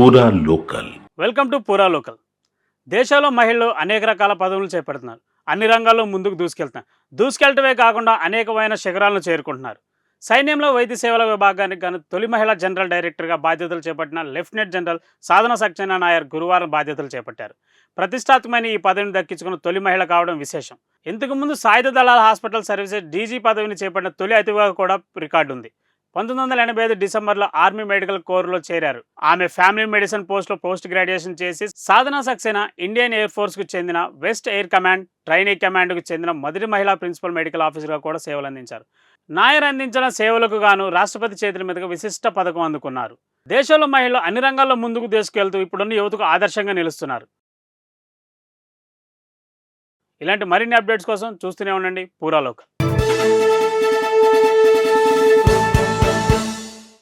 పూరా local. Welcome to పూరా local. దేశంలో మహిళలు అనేక రకాల పదవులు చేపడుతున్నారు. అన్ని రంగాల్లో ముందుకు దూసుకెళ్తమే కాకుండా అనేకమైన శిఖరాలను చేరుకుంటున్నారు. సైన్యంలో వైద్య సేవల విభాగానికి గాను తొలి మహిళా జనరల్ డైరెక్టర్గా బాధ్యతలు చేపట్టిన లెఫ్టినెంట్ జనరల్ సాధన సక్సేనా నాయర్ గురువారం బాధ్యతలు చేపట్టారు. ప్రతిష్టాత్మకమైన ఈ పదవిని దక్కించుకున్న తొలి మహిళ కావడం విశేషం. ఇంతకుముందు సాయుధ దళాల హాస్పిటల్ సర్వీసెస్ డీజీ పదవిని చేపట్టిన తొలి అతిథిగా కూడా రికార్డు ఉంది. 1985 డిసెంబర్లో ఆర్మీ మెడికల్ కోర్లో చేరారు. ఆమె ఫ్యామిలీ మెడిసిన్ పోస్ట్లో పోస్ట్ గ్రాడ్యుయేషన్ చేసి సాధనా సక్సేనా ఇండియన్ ఎయిర్ ఫోర్స్కు చెందిన వెస్ట్ ఎయిర్ కమాండ్ ట్రైనీ కమాండ్కు చెందిన మొదటి మహిళా ప్రిన్సిపల్ మెడికల్ ఆఫీసర్గా కూడా సేవలు అందించారు. నాయర్ అందించిన సేవలకు గాను రాష్ట్రపతి చేతుల మీదుగా విశిష్ట పథకం అందుకున్నారు. దేశంలో మహిళలు అన్ని రంగాల్లో ముందుకు తీసుకెళ్తూ ఇప్పుడున్న యువతకు ఆదర్శంగా నిలుస్తున్నారు. ఇలాంటి మరిన్ని అప్డేట్స్ కోసం చూస్తూనే ఉండండి పూరా లోకల్.